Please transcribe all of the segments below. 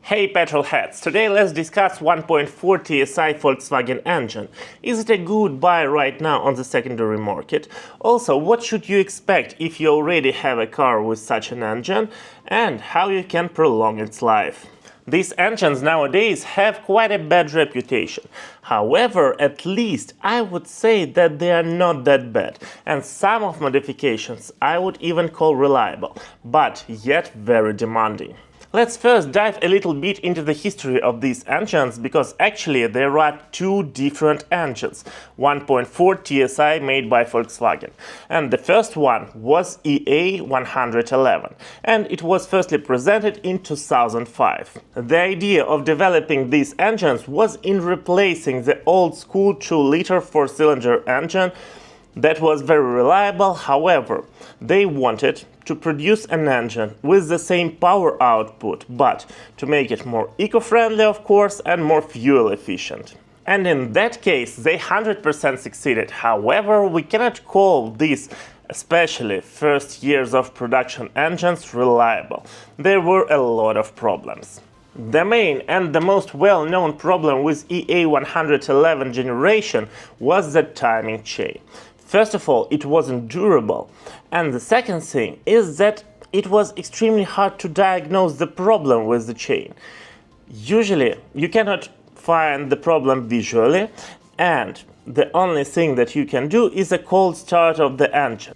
Hey petrolheads, today let's discuss 1.4 TSI Volkswagen engine. Is it a good buy right now on the secondary market? Also, what should you expect if you already have a car with such an engine, and how you can prolong its life? These engines nowadays have quite a bad reputation. However, at least I would say that they are not that bad, and some of modifications I would even call reliable, but yet very demanding. Let's first dive a little bit into the history of these engines, because actually there are two different engines, 1.4 TSI made by Volkswagen. And the first one was EA111, and it was firstly presented in 2005. The idea of developing these engines was in replacing the old school 2-liter 4-cylinder engine that was very reliable. However, they wanted to produce an engine with the same power output, but to make it more eco-friendly, of course, and more fuel efficient. And in that case, they 100% succeeded. However, we cannot call these, especially first years of production engines, reliable. There were a lot of problems. The main and the most well-known problem with EA111 generation was the timing chain. First of all, it wasn't durable, and the second thing is that it was extremely hard to diagnose the problem with the chain. Usually, you cannot find the problem visually, and the only thing that you can do is a cold start of the engine.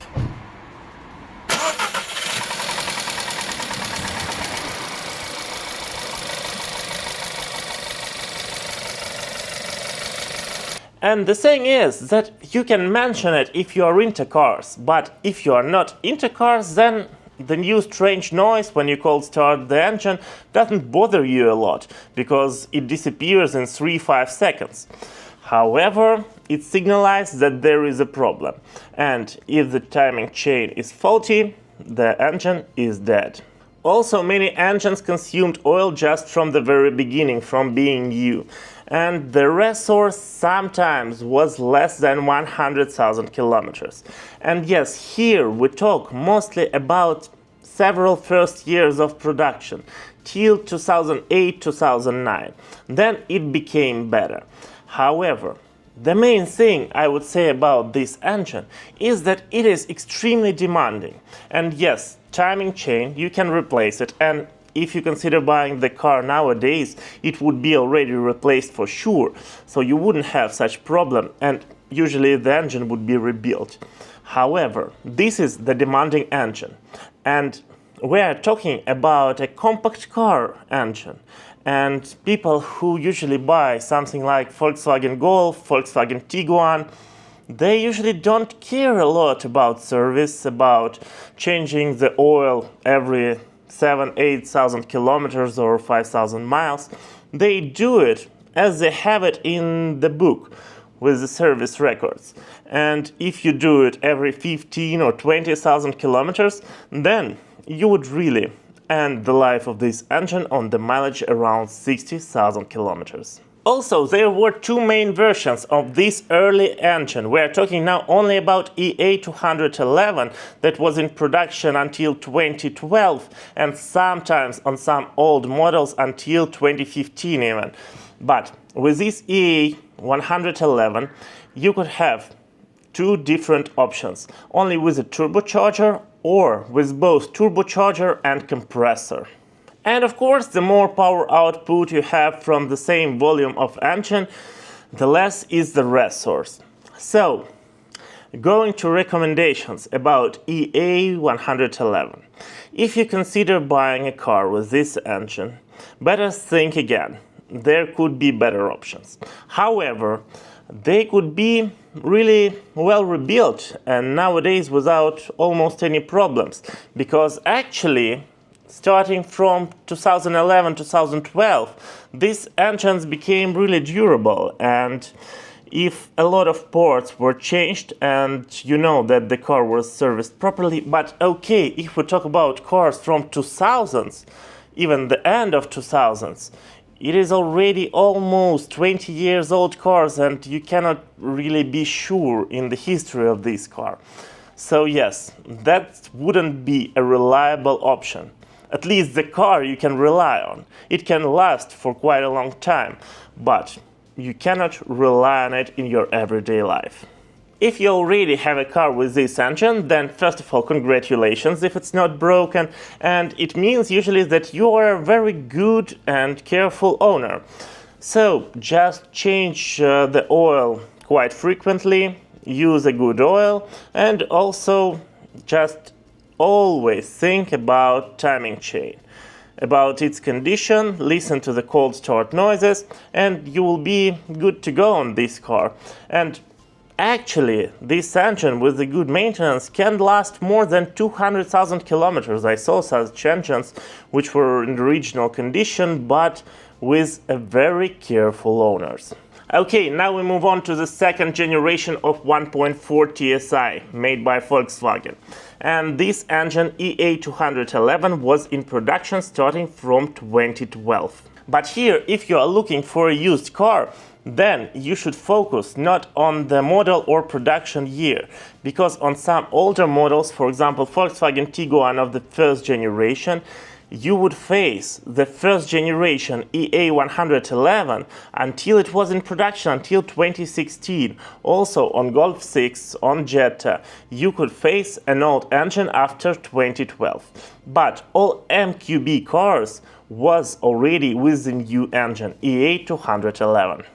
And the thing is that you can mention it if you are into cars, but if you are not into cars, then the new strange noise when you cold start the engine doesn't bother you a lot, because it disappears in 3-5 seconds. However, it signalizes that there is a problem, and if the timing chain is faulty, the engine is dead. Also, many engines consumed oil just from the very beginning, from being new, and the resource sometimes was less than 100,000 kilometers. And yes, here we talk mostly about several first years of production, till 2008-2009. Then it became better. However, the main thing I would say about this engine is that it is extremely demanding. And yes, timing chain, you can replace it, and if you consider buying the car nowadays, it would be already replaced for sure, so you wouldn't have such problem, and usually the engine would be rebuilt. However, this is the demanding engine, and we are talking about a compact car engine. And people who usually buy something like Volkswagen Golf, Volkswagen Tiguan, they usually don't care a lot about service, about changing the oil every 7,000-8,000 kilometers or 5,000 miles. They do it as they have it in the book with the service records. And if you do it every 15 or 20,000 kilometers, then you would really end the life of this engine on the mileage around 60,000 kilometers. Also, there were two main versions of this early engine. We are talking now only about EA211 that was in production until 2012, and sometimes on some old models until 2015 even. But with this EA111, you could have two different options, only with a turbocharger or with both turbocharger and compressor. And of course, the more power output you have from the same volume of engine, the less is the resource. So, going to recommendations about EA111. If you consider buying a car with this engine, better think again. There could be better options. However, they could be really well rebuilt and nowadays without almost any problems, because actually starting from 2011-2012, these engines became really durable, and if a lot of parts were changed and you know that the car was serviced properly. But okay, if we talk about cars from 2000s, even the end of 2000s, it is already almost 20 years old cars, and you cannot really be sure in the history of this car. So yes, that wouldn't be a reliable option. At least the car you can rely on. It can last for quite a long time, but you cannot rely on it in your everyday life. If you already have a car with this engine, then first of all, congratulations if it's not broken, and it means usually that you are a very good and careful owner. So just change the oil quite frequently, use a good oil, and also just always think about timing chain, about its condition, listen to the cold start noises, and you will be good to go on this car. And actually, this engine with the good maintenance can last more than 200,000 kilometers. I saw such engines which were in the original condition, but with a very careful owners. Okay, now we move on to the second generation of 1.4 TSI made by Volkswagen. And this engine EA211 was in production starting from 2012. But here, if you are looking for a used car, then you should focus not on the model or production year, because on some older models, for example Volkswagen Tiguan of the first generation, you would face the first generation EA111 until it was in production, until 2016. Also on Golf 6, on Jetta, you could face an old engine after 2012. But all MQB cars was already with the new engine EA211.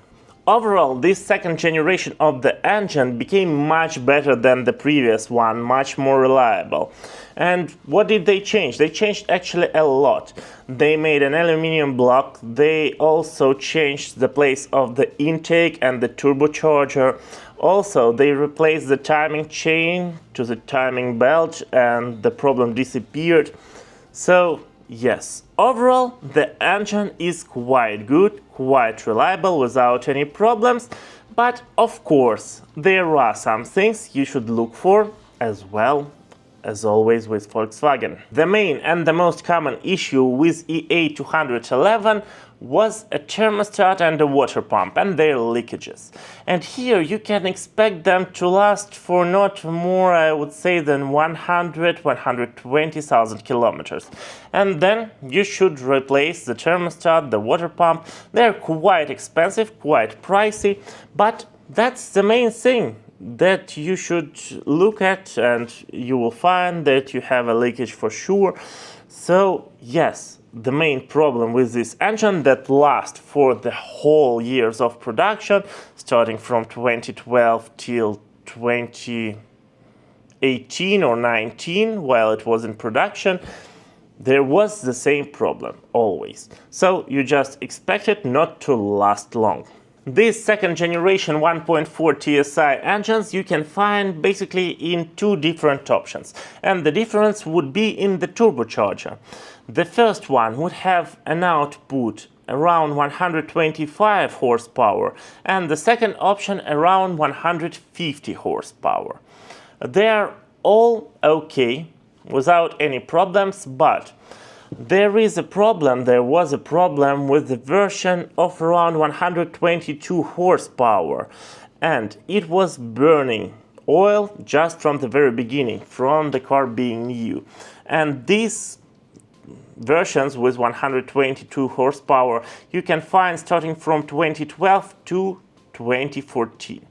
Overall, this second generation of the engine became much better than the previous one, much more reliable. And what did they change? They changed actually a lot. They made an aluminum block, they also changed the place of the intake and the turbocharger. Also, they replaced the timing chain to the timing belt and the problem disappeared. So, yes, overall the engine is quite good, quite reliable without any problems, but of course there are some things you should look for as well as always with Volkswagen. The main and the most common issue with EA211 was a thermostat and a water pump and their leakages. And here you can expect them to last for not more, I would say, than 100-120,000 kilometers. And then you should replace the thermostat, the water pump. They're quite expensive, quite pricey, but that's the main thing that you should look at, and you will find that you have a leakage for sure. So yes, the main problem with this engine that lasts for the whole years of production, starting from 2012 till 2018 or 19 while it was in production, there was the same problem always. So you just expect it not to last long. These second generation 1.4 TSI engines you can find basically in two different options, and the difference would be in the turbocharger. The first one would have an output around 125 horsepower and the second option around 150 horsepower. They're all okay without any problems, but there was a problem with the version of around 122 horsepower, and it was burning oil just from the very beginning, from the car being new. And these versions with 122 horsepower you can find starting from 2012 to 2014.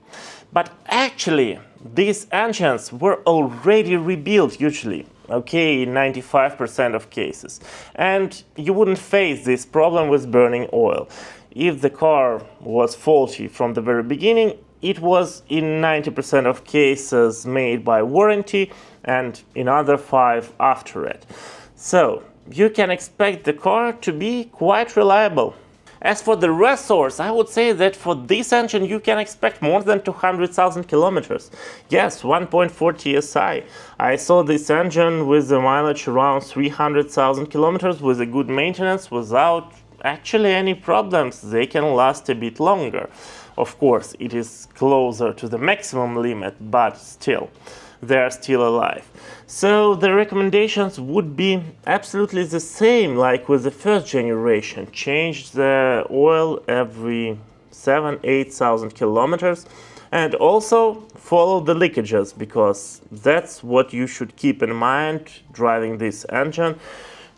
But actually, these engines were already rebuilt usually. Okay, in 95% of cases. And you wouldn't face this problem with burning oil. If the car was faulty from the very beginning, it was in 90% of cases made by warranty and in other 5 after it. So, you can expect the car to be quite reliable. As for the resource, I would say that for this engine you can expect more than 200,000 kilometers. Yes, 1.4 TSI. I saw this engine with the mileage around 300,000 kilometers with a good maintenance without actually any problems. They can last a bit longer. Of course, it is closer to the maximum limit, but still, they are still alive. So the recommendations would be absolutely the same like with the first generation. Change the oil every 7,000-8,000 kilometers, and also follow the leakages, because that's what you should keep in mind driving this engine.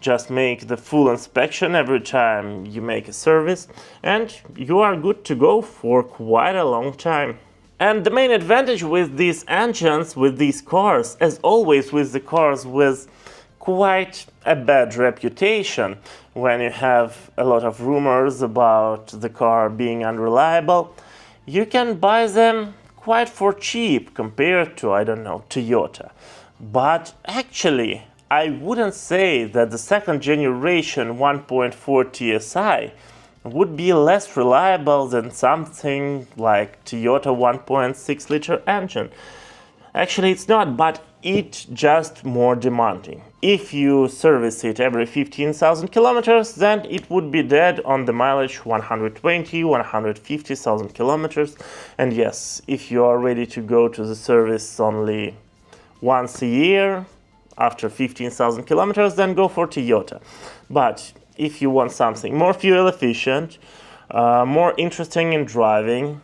just make the full inspection every time you make a service, and you are good to go for quite a long time. And the main advantage with these engines, with these cars, as always with the cars with quite a bad reputation, when you have a lot of rumors about the car being unreliable, you can buy them quite for cheap compared to, I don't know, Toyota. But actually, I wouldn't say that the second generation 1.4 TSI would be less reliable than something like Toyota 1.6 liter engine. Actually, it's not, but it's just more demanding. If you service it every 15,000 kilometers, then it would be dead on the mileage 120-150,000 kilometers. And yes, if you are ready to go to the service only once a year, after 15,000 kilometers, then go for Toyota. But if you want something more fuel efficient, more interesting in driving,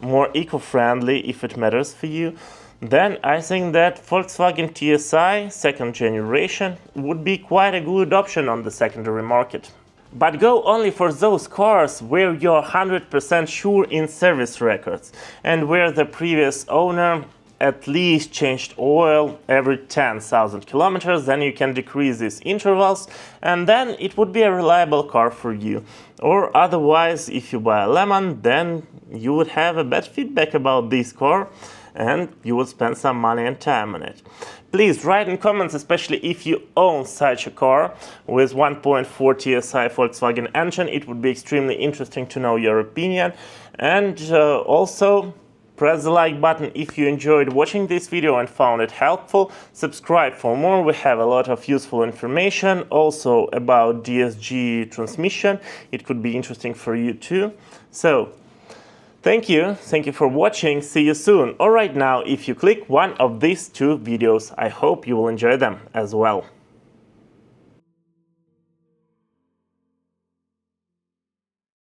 more eco-friendly if it matters for you, then I think that Volkswagen TSI second generation would be quite a good option on the secondary market. But go only for those cars where you're 100% sure in service records and where the previous owner at least changed oil every 10,000 kilometers, then you can decrease these intervals, and then it would be a reliable car for you. Or otherwise, if you buy a lemon, then you would have a bad feedback about this car, and you would spend some money and time on it. Please write in comments, especially if you own such a car with 1.4 TSI Volkswagen engine. It would be extremely interesting to know your opinion. And also, press the like button if you enjoyed watching this video and found it helpful. Subscribe for more, we have a lot of useful information, also about DSG transmission. It could be interesting for you too. So, thank you for watching, see you soon. Or right now, if you click one of these two videos, I hope you will enjoy them as well.